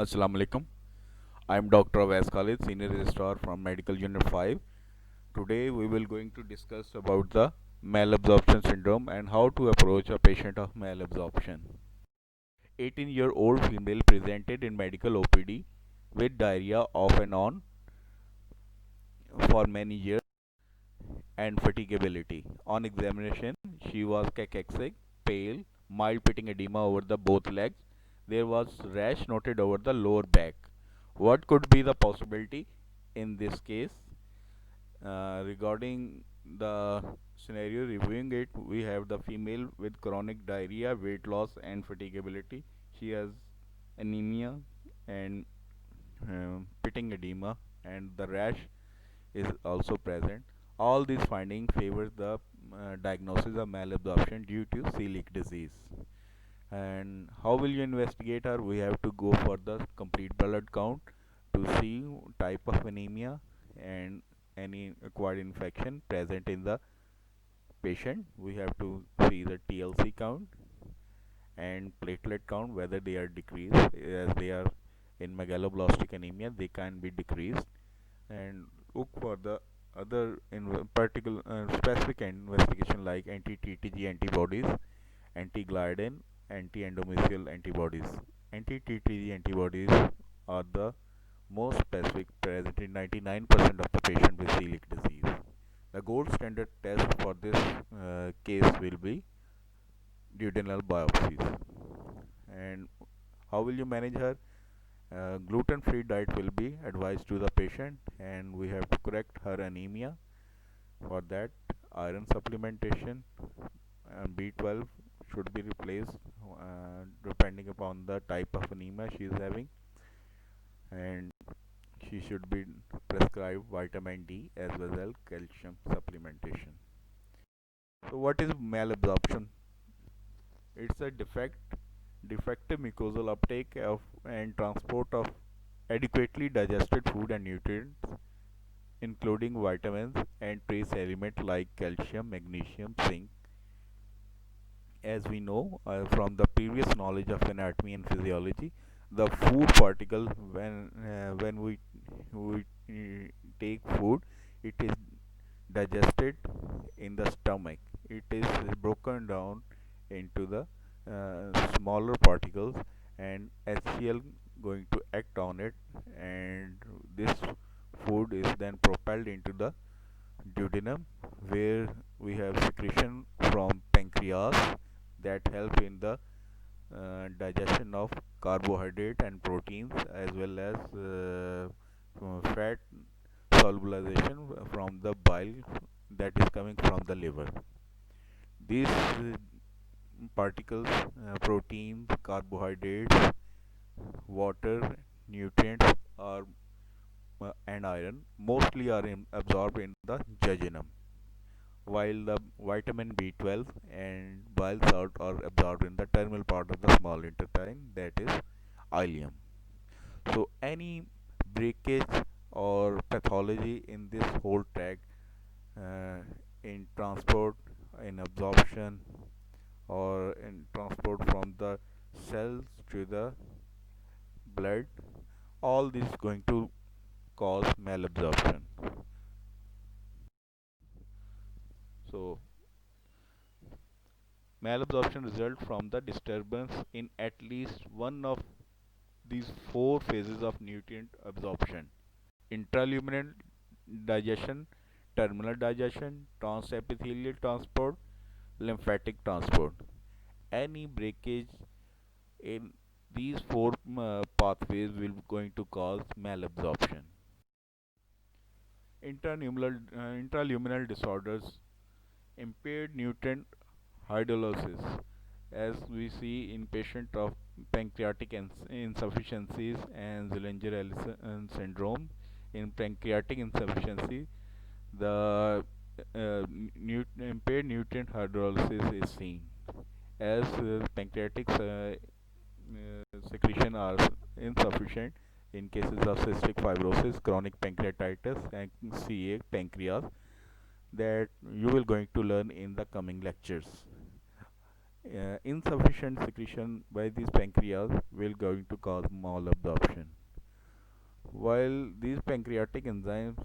Assalamu alaikum. I'm Dr. Awais Khalid, Senior Registrar from Medical Unit 5. Today we will going to discuss about the malabsorption syndrome and how to approach a patient of malabsorption. 18-year-old female presented in medical OPD with diarrhea off and on for many years and fatigability. On examination, she was cachexic, pale, mild pitting edema over the both legs. There was rash noted over the lower back. What could be the possibility in this case? Regarding the scenario, reviewing it, we have the female with chronic diarrhea, weight loss, and fatigability. She has anemia and pitting edema, and the rash is also present. All these findings favor the diagnosis of malabsorption due to celiac disease. And how will you investigate her? We have to go for the complete blood count to see type of anemia and any acquired infection present in the patient. We have to see the TLC count and platelet count, whether they are decreased. As they are in megaloblastic anemia, they can be decreased. And look for the other in particular specific investigation like anti-TTG antibodies, anti-gliadin, anti-endomysial antibodies. Anti-TTG antibodies are the most specific, present in 99% of the patient with celiac disease. The gold standard test for this case will be duodenal biopsies. And how will you manage her? Gluten-free diet will be advised to the patient, and we have to correct her anemia. For that, iron supplementation and B12 should be replaced depending upon the type of anemia she is having, and she should be prescribed vitamin D as well as calcium supplementation. So, what is malabsorption? It's a defective mucosal uptake of and transport of adequately digested food and nutrients, including vitamins and trace elements like calcium, magnesium, zinc. As we know from the previous knowledge of anatomy and physiology, the food particle when we take food, it is digested in the stomach. It is broken down into the smaller particles, and HCl going to act on it, and this food is then propelled into the duodenum, where we have secretion from pancreas that help in the digestion of carbohydrate and proteins, as well as fat solubilization from the bile that is coming from the liver. These particles, proteins, carbohydrates, water, nutrients are and iron mostly are absorbed in the jejunum, while the vitamin B12 and bile salt are absorbed in the terminal part of the small intestine, that is ileum. So any breakage or pathology in this whole tract, uh, in transport, in absorption, or in transport from the cells to the blood, all this going to cause malabsorption. So malabsorption results from the disturbance in at least one of these four phases of nutrient absorption: intraluminal digestion, terminal digestion, transepithelial transport, lymphatic transport. Any breakage in these four pathways will going to cause malabsorption. Intraluminal disorders, impaired nutrient hydrolysis, as we see in patient of pancreatic insufficiencies and Zillinger-Ellison syndrome. In pancreatic insufficiency, the impaired nutrient hydrolysis is seen, as pancreatic secretion are insufficient in cases of cystic fibrosis, chronic pancreatitis, and CA pancreas, that you will going to learn in the coming lectures. Insufficient secretion by these pancreas will going to cause malabsorption. While these pancreatic enzymes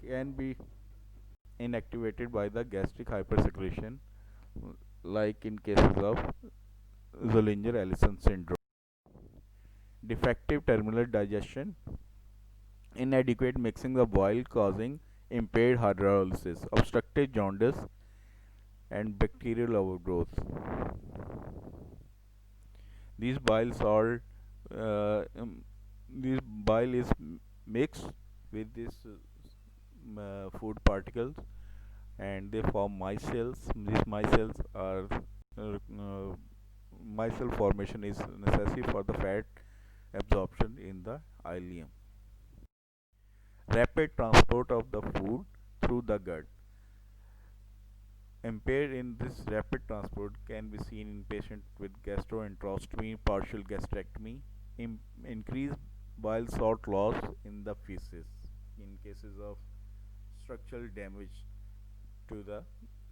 can be inactivated by the gastric hypersecretion, like in cases of Zollinger-Ellison syndrome. Defective terminal digestion, inadequate mixing of bile causing impaired hydrolysis, obstructive jaundice, and bacterial overgrowth. These bile salt, uh, um, this bile is mixed with this food particles and they form micelles. These micelles are micelle formation is necessary for the fat absorption in the ileum. Rapid transport of the food through the gut. Impaired in this rapid transport can be seen in patients with gastroenterostomy, partial gastrectomy, increased bile salt loss in the feces in cases of structural damage to the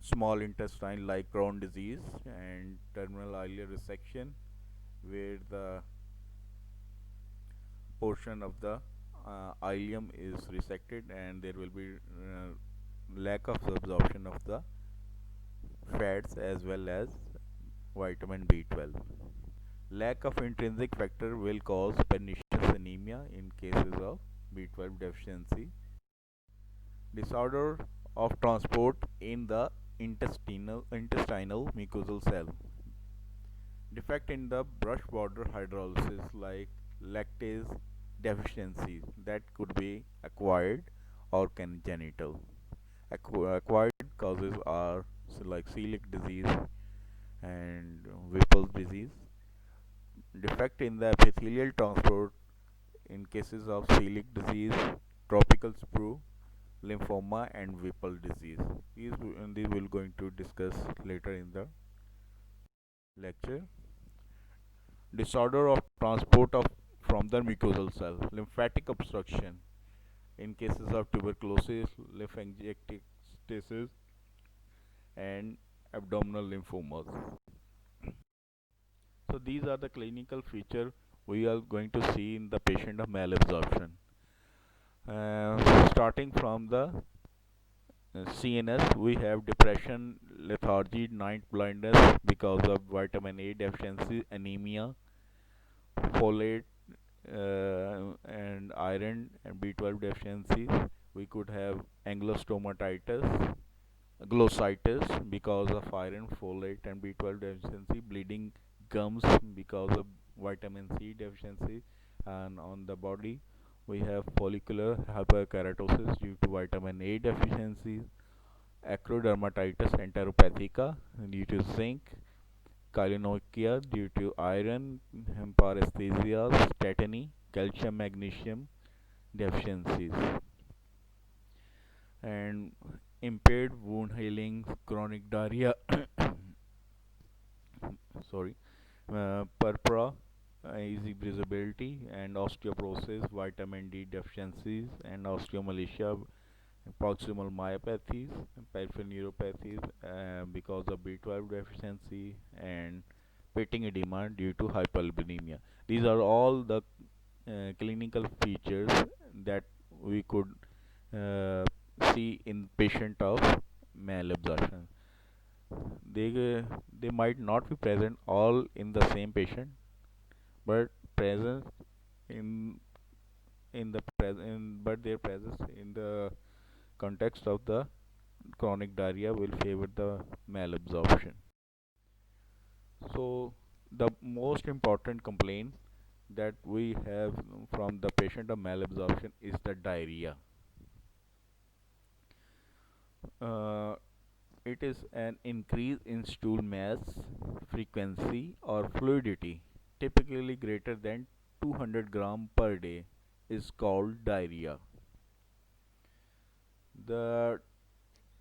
small intestine like Crohn disease and terminal ileal resection where the portion of the ileum is resected and there will be lack of absorption of the fats as well as vitamin B12. Lack of intrinsic factor will cause pernicious anemia in cases of B12 deficiency. Disorder of transport in the intestinal mucosal cell. Defect in the brush border hydrolysis like lactase deficiency that could be acquired or congenital. Acquired causes are like celiac disease and Whipple's disease. Defect in the epithelial transport in cases of celiac disease, tropical sprue, lymphoma, and Whipple disease. These we'll going to discuss later in the lecture. Disorder of transport of from the mucosal cell, lymphatic obstruction in cases of tuberculosis, lymphangiectasis, and abdominal lymphomas. So these are the clinical features we are going to see in the patient of malabsorption. Starting from the CNS, we have depression, lethargy, night blindness because of vitamin A deficiency, anemia, folate, and iron and B12 deficiencies. We could have anglostomatitis, glossitis because of iron, folate, and B12 deficiency, bleeding gums because of vitamin C deficiency, and on the body we have follicular hyperkeratosis due to vitamin A deficiency, acrodermatitis enteropathica due to zinc, Kalinoukia due to iron, paresthesias, tetany, calcium, magnesium deficiencies, and impaired wound healing, chronic diarrhea, sorry, purpura, easy visibility, and osteoporosis, vitamin D deficiencies, and osteomalacia, proximal myopathies, peripheral neuropathies because of B12 deficiency, and pitting edema due to hyperlipidemia. These are all the clinical features that we could uh, see in patient of malabsorption. They might not be present all in the same patient, but presence in but their presence in the context of the chronic diarrhea will favor the malabsorption. So the most important complaint that we have from the patient of malabsorption is the diarrhea. Uh, it is an increase in stool mass, frequency, or fluidity, typically greater than 200 gram per day, is called diarrhea. The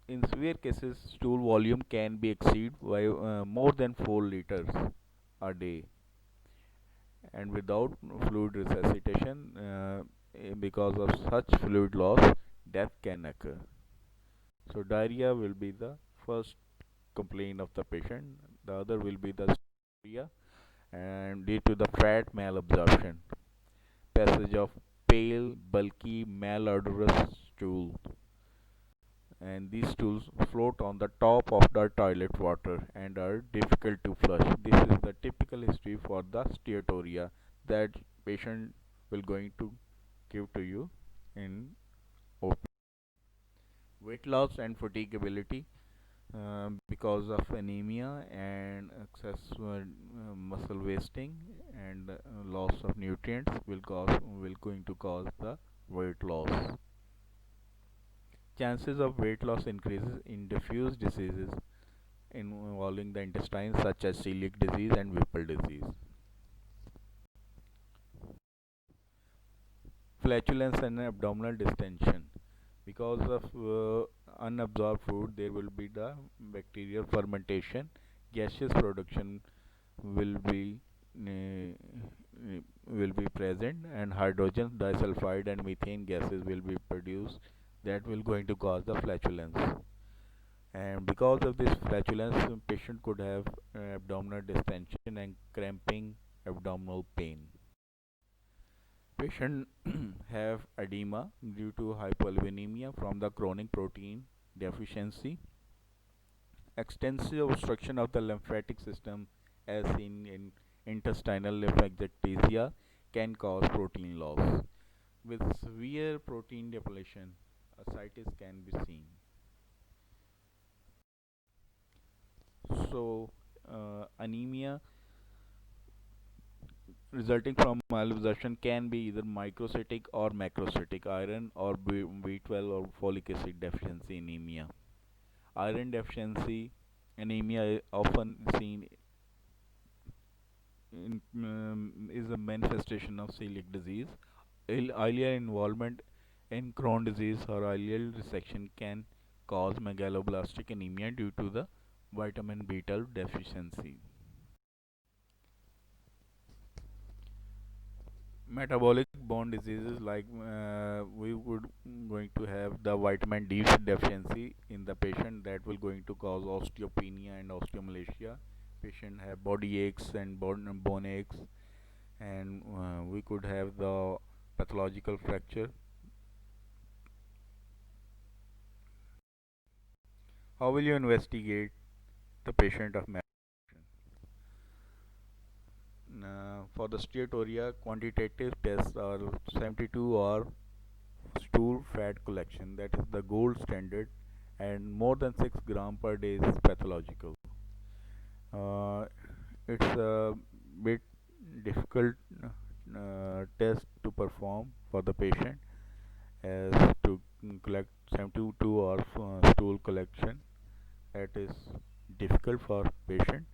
In severe cases, stool volume can be exceed by more than 4 liters a day, and without fluid resuscitation, because of such fluid loss, death can occur. So diarrhea will be the first complaint of the patient. The other will be the area, and due to the fat malabsorption, passage of pale, bulky, malodorous stool, and these stools float on the top of the toilet water and are difficult to flush. This is the typical history for the steatorrhea that patient will going to give to you in OP. Weight loss and fatigability because of anemia and excess muscle wasting and loss of nutrients will going to cause the weight loss. Chances of weight loss increases in diffuse diseases involving the intestines such as celiac disease and Whipple disease. Flatulence and abdominal distension. Because of unabsorbed food, there will be the bacterial fermentation, gaseous production will be present, and hydrogen disulfide and methane gases will be produced that will going to cause the flatulence. And because of this flatulence, patient could have abdominal distension and cramping abdominal pain. Patient have edema due to hypovolemia from the chronic protein deficiency. Extensive obstruction of the lymphatic system, as seen in intestinal lymphangiectasia, can cause protein loss. With severe protein depletion, ascites can be seen. So, anemia resulting from malabsorption can be either microcytic or macrocytic iron or B12 or folic acid deficiency anemia. Iron deficiency anemia is often seen is a manifestation of celiac disease. Ileal involvement in Crohn disease or ileal resection can cause megaloblastic anemia due to the vitamin B12 deficiency. Metabolic bone diseases, like we would going to have the vitamin D deficiency in the patient, that will going to cause osteopenia and osteomalacia. Patient have body aches and bone aches, and we could have the pathological fracture. How will you investigate the patient of malnutrition? For the steatorrhea, quantitative tests are 72 or stool fat collection, that is the gold standard, and more than 6 gram per day is pathological. Uh, it's a bit difficult test to perform for the patient, as to collect 72 or stool collection, that is difficult for patient.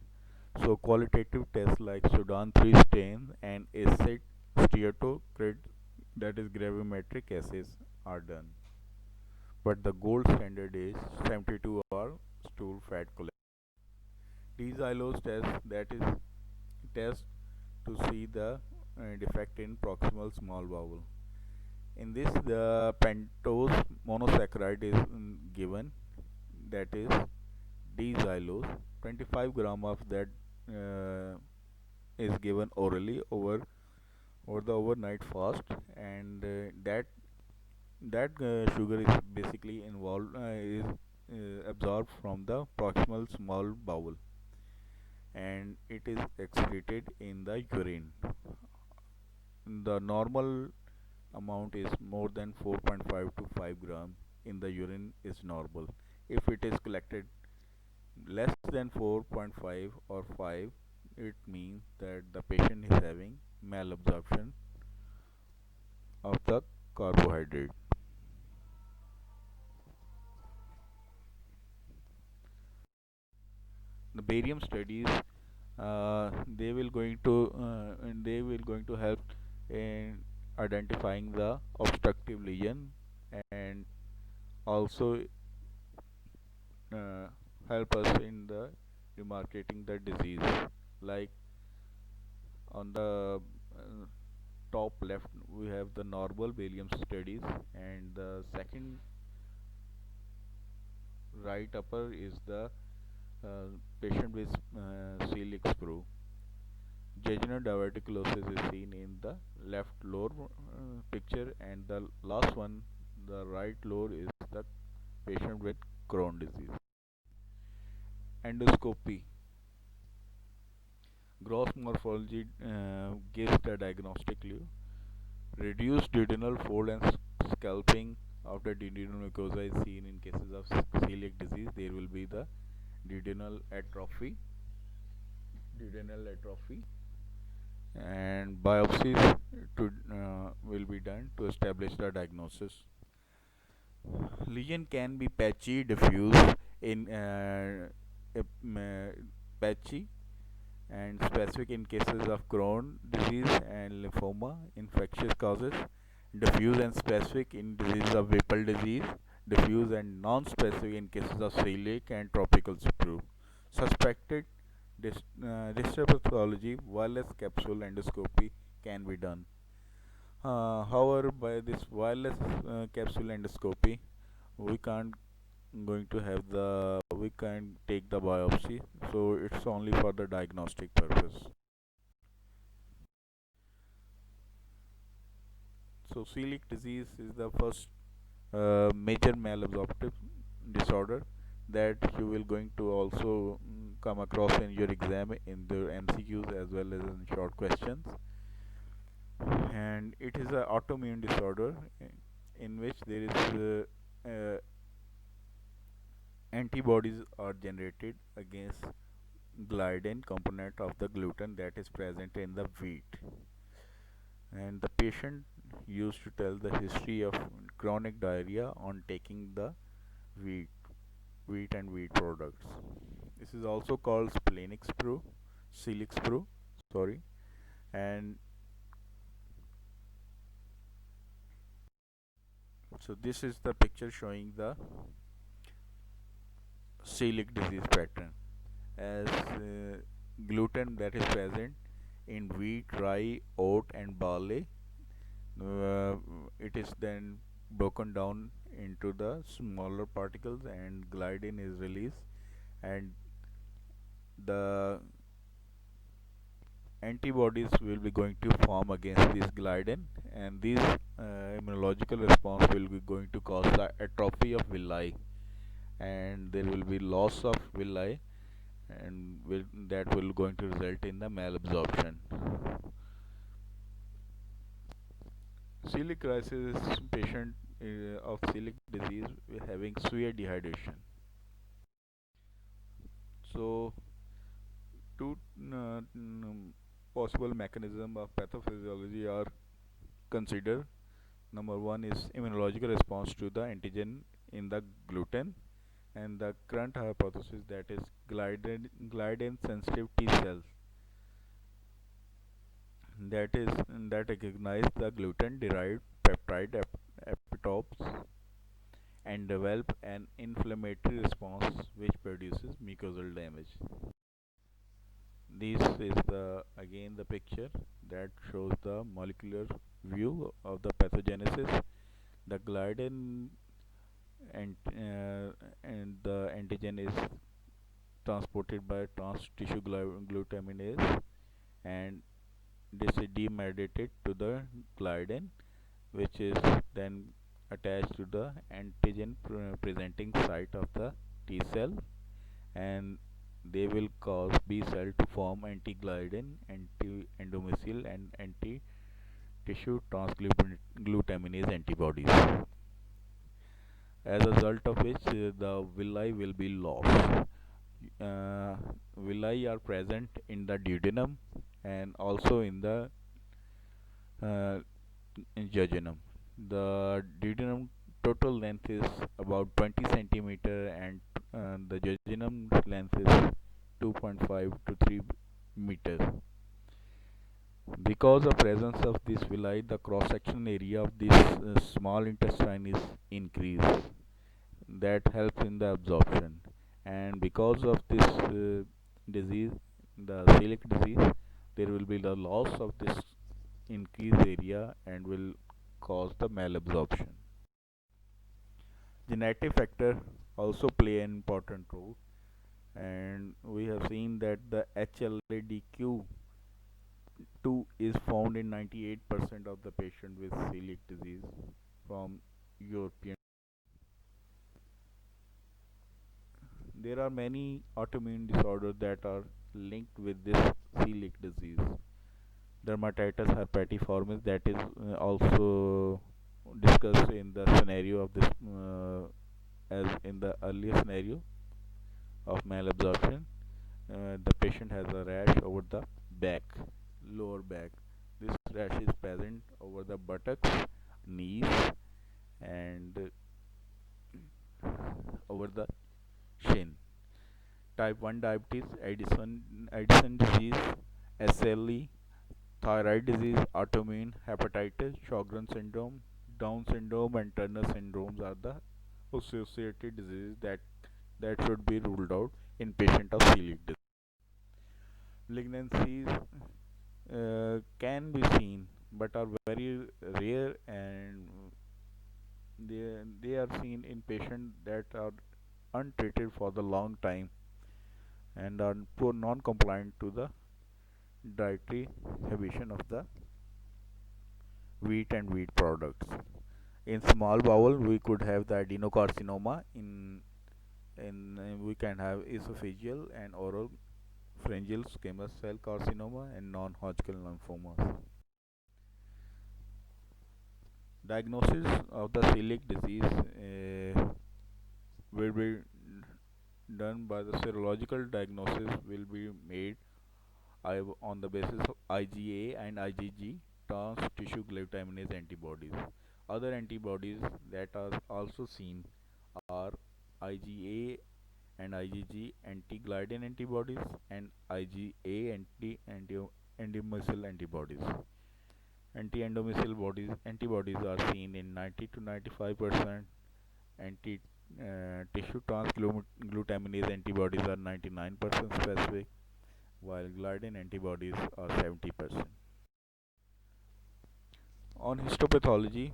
So qualitative tests like Sudan 3 stain and acid steatocrit, that is gravimetric assays, are done. But the gold standard is 72 hour stool fat collection. D-xylose test, that is test to see the defect in proximal small bowel. In this, the pentose monosaccharide is given, that is D-xylose. 25 gram of that is given orally over the overnight fast, and that sugar is basically involved is absorbed from the proximal small bowel, and it is excreted in the urine. The normal amount is more than 4.5 to 5 gram in the urine is normal. If it is collected less than 4.5 or 5, it means that the patient is having malabsorption of the carbohydrate. The barium studies, they will going to help in identifying the obstructive lesion, and also uh, help us in the demarcating the disease. Like on the top left, we have the normal barium studies, and the second right upper is the patient with celiac sprue. Jejunal diverticulosis is seen in the left lower picture, and the last one, the right lower, is the patient with Crohn disease. Endoscopy. Gross morphology gives the diagnostic clue. Reduced duodenal fold and scalping of the duodenal mucosa is seen in cases of celiac disease. There will be the duodenal atrophy, duodenal atrophy, and biopsies will be done to establish the diagnosis. Lesion can be patchy, diffuse in patchy and specific in cases of Crohn disease and lymphoma, infectious causes, diffuse and specific in diseases of Whipple disease, diffuse and non-specific in cases of celiac and tropical sprue. Suspected pathology, wireless capsule endoscopy can be done. However, by this wireless capsule endoscopy, we can't take the biopsy, so it's only for the diagnostic purpose. So celiac disease is the first major malabsorptive disorder that you will going to also come across in your exam in the MCQs as well as in short questions. And it is an autoimmune disorder in which there is antibodies are generated against gliadin component of the gluten that is present in the wheat, and the patient used to tell the history of chronic diarrhea on taking the wheat and wheat products. This is also called splenic sprue, celiac sprue, sorry. And so this is the picture showing the celiac disease pattern, as gluten that is present in wheat, rye, oat, and barley. Uh, it is then broken down into the smaller particles, and gliadin is released, and the antibodies will be going to form against this gliadin, and this immunological response will be going to cause the atrophy of villi, and there will be loss of villi, and that will going to result in the malabsorption. Celiac crisis is patient of celiac disease having severe dehydration. So two possible mechanism of pathophysiology are considered. Number one is immunological response to the antigen in the gluten, and the current hypothesis that is gliadin sensitive T cells that recognize the gluten derived peptide epitopes and develop an inflammatory response which produces mucosal damage. This is the again the picture that shows the molecular view of the pathogenesis. The gliadin and the antigen is transported by trans tissue glutaminase, and this is demeridated to the gliadin, which is then attached to the antigen presenting site of the T cell, and they will cause B cell to form anti-gliadin, anti-endomysial, and anti-tissue transglutaminase antibodies. As a result of which, the villi will be lost. Uh, Villi are present in the duodenum and also in the uh, jejunum. The duodenum total length is about 20 centimeter, and the jejunum length is 2.5 to 3 meters. Because of presence of this villi, the cross-section area of this small intestine is increased. That helps in the absorption. And because of this disease, the celiac disease, there will be the loss of this increased area and will cause the malabsorption. Genetic factor also play an important role, and we have seen that the HLA-DQ 2 is found in 98% of the patient with celiac disease from European. There are many autoimmune disorders that are linked with this celiac disease. Dermatitis herpetiformis, that is also discussed in the scenario of this as in the earlier scenario of malabsorption. The patient has a rash over the back, lower back. This rash is present over the buttocks, knees, and over the shin. Type 1 diabetes, Addison disease, SLE, thyroid disease, autoimmune hepatitis, Sjogren syndrome, Down syndrome, and Turner syndromes are the associated diseases that should be ruled out in patient of celiac disease. Malignancies can be seen but are very rare, and they are seen in patients that are untreated for the long time and are poor non-compliant to the dietary habituation of the wheat and wheat products. In small bowel, we could have the adenocarcinoma. In we can have esophageal and oral pharyngeal squamous cell carcinoma and non-Hodgkin lymphomas. Diagnosis of the celiac disease will be done by the serological diagnosis will be made on the basis of IgA and IgG trans tissue glutaminase antibodies. Other antibodies that are also seen are IgA and IgG anti-gliadin antibodies and IgA anti-endomysial antibodies. Anti-endomysial antibodies are seen in 90 to 95%. Anti tissue transglutaminase antibodies are 99% specific, while gliadin antibodies are 70%. On histopathology,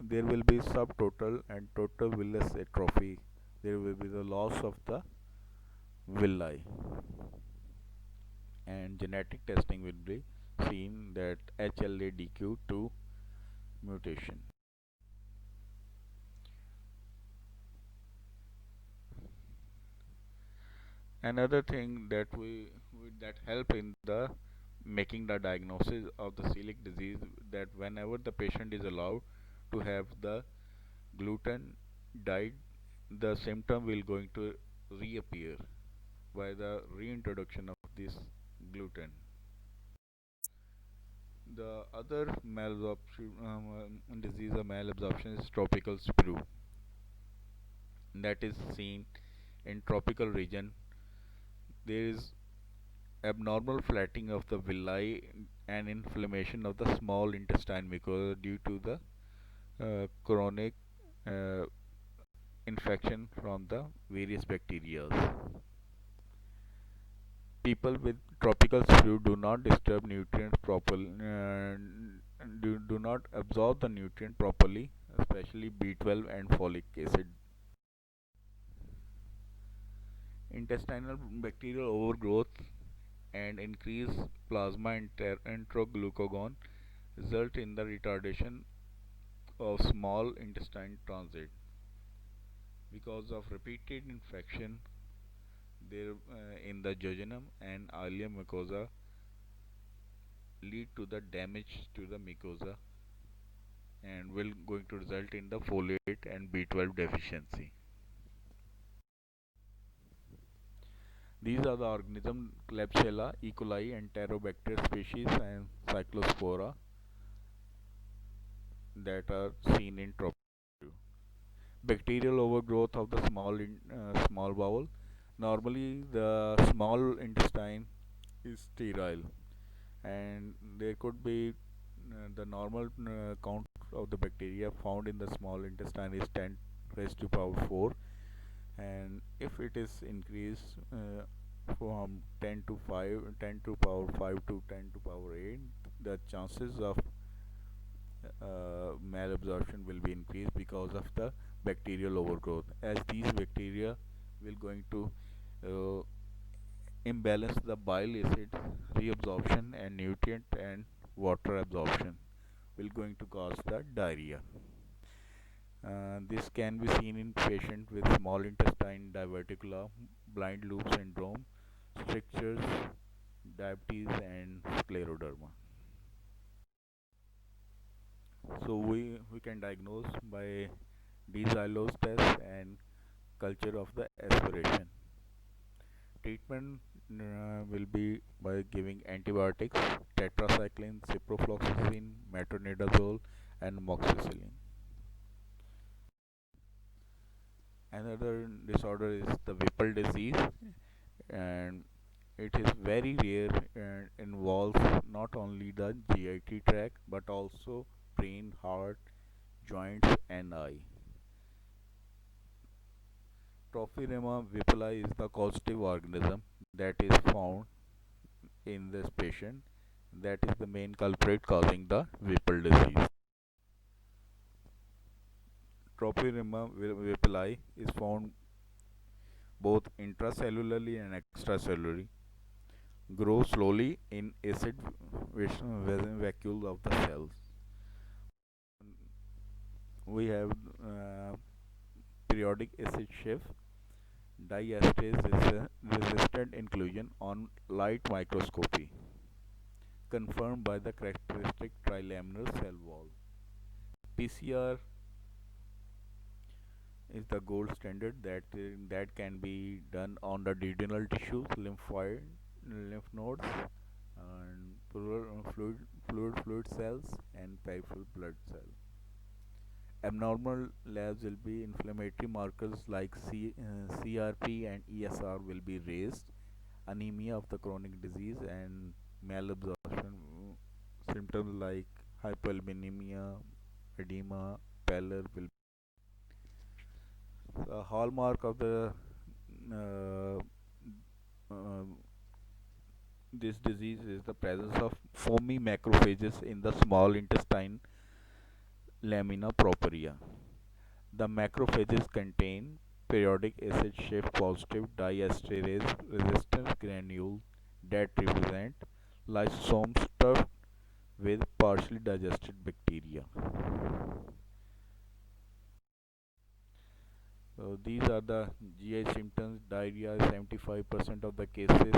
there will be subtotal and total villus atrophy. There will be the loss of the villi, and genetic testing will be seen that HLA-DQ2 mutation. Another thing that help in the making the diagnosis of the celiac disease, that whenever the patient is allowed to have the gluten diet, the symptom will going to reappear by the reintroduction of this gluten. The other malabsorption disease of malabsorption is tropical sprue, that is seen in tropical region. There is abnormal flattening of the villi and inflammation of the small intestine mucosa due to the chronic uh, infection from the various bacteria. People with tropical sprue do not disturb nutrients properly, do not absorb the nutrient properly, especially B12 and folic acid. Intestinal bacterial overgrowth and increased plasma enteroglucagon result in the retardation of small intestine transit. Because of repeated infection there in the jejunum and ileum mucosa lead to the damage to the mucosa and will going to result in the folate and B12 deficiency. These are the organisms Klebsiella, E. coli, and Enterobacter species and Cyclospora that are seen in tropical. Bacterial overgrowth of the small bowel. Normally, the small intestine is sterile, and there could be the normal count of the bacteria found in the small intestine is 10 raised to power 4, and if it is increased from 10 to 5, 10 to power 5 to 10 to power 8, the chances of malabsorption will be increased because of the bacterial overgrowth, as these bacteria will going to uh, imbalance the bile acid reabsorption and nutrient and water absorption will going to cause the diarrhea. This can be seen in patients with small intestine diverticula, blind loop syndrome, strictures, diabetes, and scleroderma. So we can diagnose by D-xylose test and culture of the aspiration. Treatment will be by giving antibiotics, tetracycline, ciprofloxacin, metronidazole, and amoxicillin. Another disorder is the Whipple disease, and it is very rare and involves not only the GIT tract but also brain, heart, joints, and eye. Trophirema Whippleyi is the causative organism that is found in this patient, that is the main culprit causing the Whipple disease. Trophirema Whippleyi is found both intracellularly and extracellularly, grow slowly in acid vacuoles of the cells. We have periodic acid shift. Diestrase is a resistant inclusion on light microscopy, confirmed by the characteristic trilaminar cell wall. PCR is the gold standard that can be done on the duodenal tissues, lymph nodes, and fluid cells, and peripheral blood cells. Abnormal labs will be inflammatory markers like CRP and ESR will be raised, anemia of the chronic disease, and malabsorption symptoms like hypoalbuminemia, edema, pallor will. The hallmark of the uh, uh, this disease is the presence of foamy macrophages in the small intestine lamina propria. The macrophages contain periodic acid shift positive diesterase resistance granules that represent lysosomes stuffed with partially digested bacteria. So these are the GI symptoms. Diarrhea is 75% of the cases.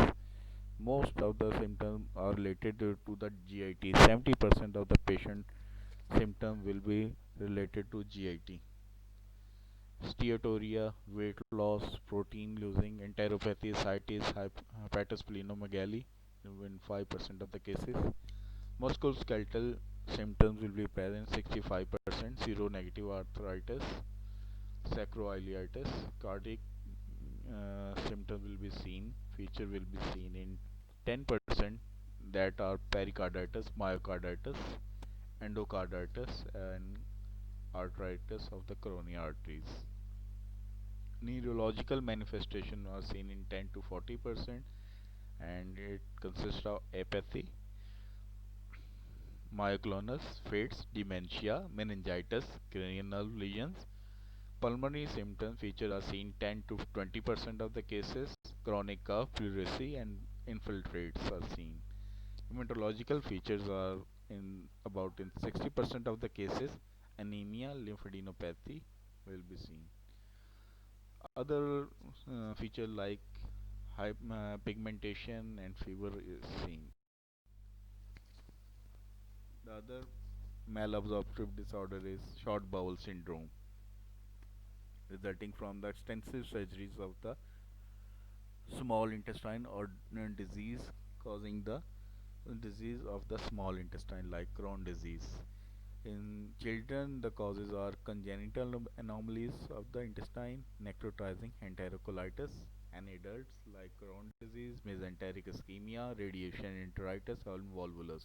Most of the symptoms are related to the GIT. 70% of the patient symptom will be related to GIT. Steatorrhea, weight loss, protein losing, enteropathy, ascites, hepatosplenomegaly in 5% of the cases. Musculoskeletal symptoms will be present 65%, seronegative arthritis, sacroiliitis, cardiac symptoms will be seen, feature will be seen in 10% that are pericarditis, myocarditis, endocarditis, and arthritis of the coronary arteries. Neurological manifestation are seen in 10 to 40%, and it consists of apathy, myoclonus, fits, dementia, meningitis, cranial nerve lesions. Pulmonary symptom features are seen 10 to 20% of the cases. Chronic cough, pleurisy, and infiltrates are seen. Hematological features are in 60% of the cases. Anemia, lymphadenopathy will be seen. Other feature like pigmentation and fever is seen. The other malabsorptive disorder is short bowel syndrome, resulting from the extensive surgeries of the small intestine or disease causing the disease of the small intestine like Crohn disease. In children, the causes are congenital anomalies of the intestine, necrotizing enterocolitis, and adults like Crohn disease, mesenteric ischemia, radiation enteritis, or volvulus.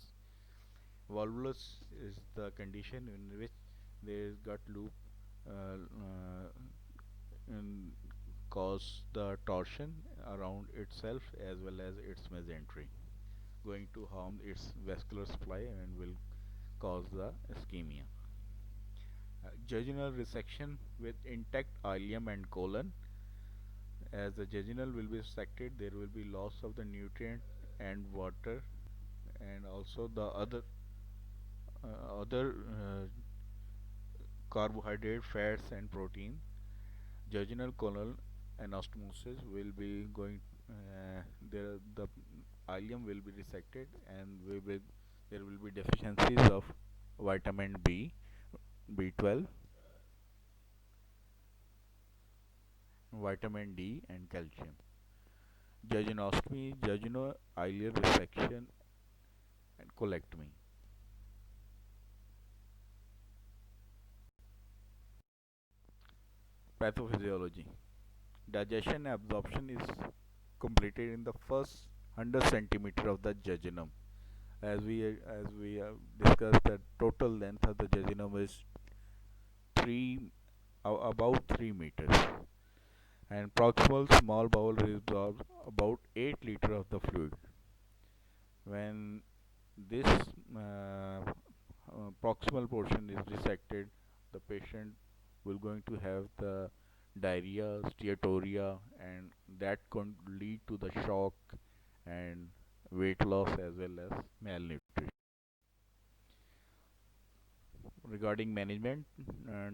Volvulus is the condition in which there is gut loop uh, uh, and cause the torsion around itself as well as its mesentery, going to harm its vascular supply and will cause the ischemia. Jejunal resection with intact ileum and colon As the jejunal will be resected, there will be loss of the nutrient and water, and also the other carbohydrate, fats, and protein. Jejunal colon anastomosis will be going. The ileum will be resected, and there will be deficiencies of vitamin B, B12, vitamin D, and calcium. Jejunostomy, jejuno-ileal resection, and colectomy. Pathophysiology. Digestion and absorption is completed in the first 100 centimeter of the jejunum. As we have discussed, the total length of the jejunum is three about 3 meters, and proximal small bowel reabsorbs about 8 liter of the fluid. When this proximal portion is dissected, the patient will going to have the diarrhea, steatorrhea, and that could lead to the shock and weight loss as well as malnutrition. Regarding management,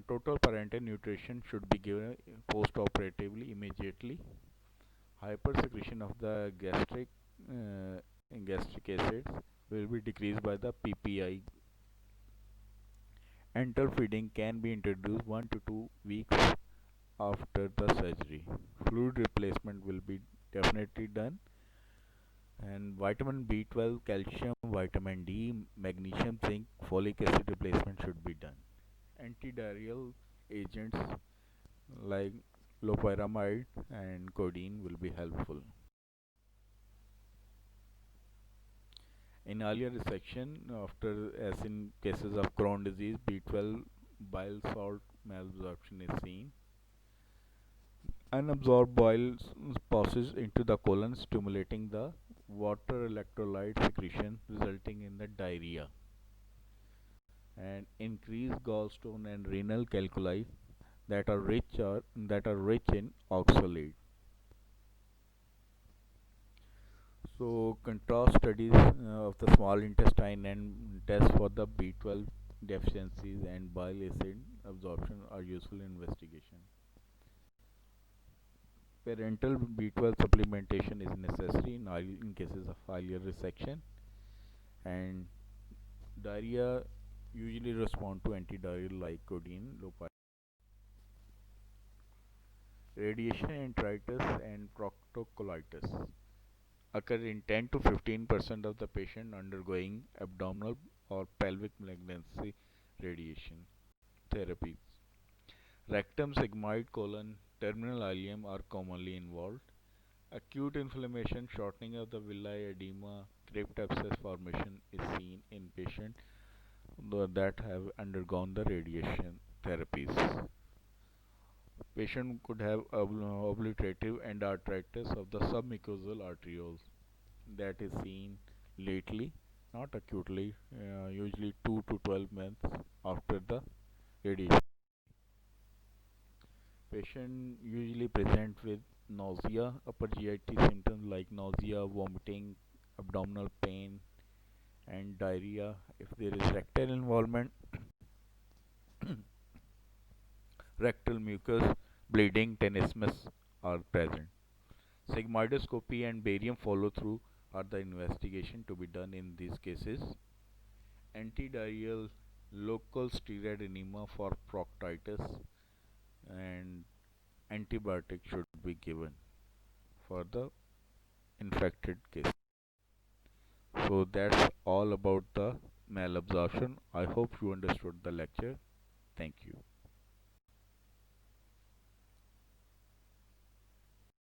total parenteral nutrition should be given post-operatively immediately. Hypersecretion of the gastric acids will be decreased by the PPI. Enteral feeding can be introduced 1 to 2 weeks after the surgery. Fluid replacement will be definitely done, and vitamin B12, calcium, vitamin D, magnesium, zinc, folic acid replacement should be done. Antidiarrheal agents like loperamide and codeine will be helpful. In earlier resection, after as in cases of Crohn disease, B12 bile salt malabsorption is seen. Unabsorbed bile passes into the colon, stimulating the water electrolyte secretion, resulting in the diarrhea. And increased gallstone and renal calculi that are rich in oxalate. So contrast studies of the small intestine and tests for the B12 deficiencies and bile acid absorption are useful in investigation. Parenteral B12 supplementation is necessary in cases of ileal resection, and diarrhea usually respond to antidiarrheal like codeine, lopi. Radiation enteritis and proctocolitis occur in 10 to 15% of the patient undergoing abdominal or pelvic malignancy radiation therapies. Rectum, sigmoid colon, terminal ileum are commonly involved. Acute inflammation, shortening of the villi, edema, crypt abscess formation is seen in patients that have undergone the radiation therapies. Patient could have obliterative endarteritis of the submucosal arterioles that is seen lately, not acutely, usually 2 to 12 months after the radiation. Patient usually present with nausea, upper GIT symptoms like nausea, vomiting, abdominal pain, and diarrhea. If there is rectal involvement, rectal mucus, bleeding, tenesmus are present. Sigmoidoscopy and barium follow through are the investigation to be done in these cases. Antidiarrheal local steroid enema for proctitis, and antibiotic should be given for the infected case. So that's all about the malabsorption. I hope you understood the lecture. Thank you.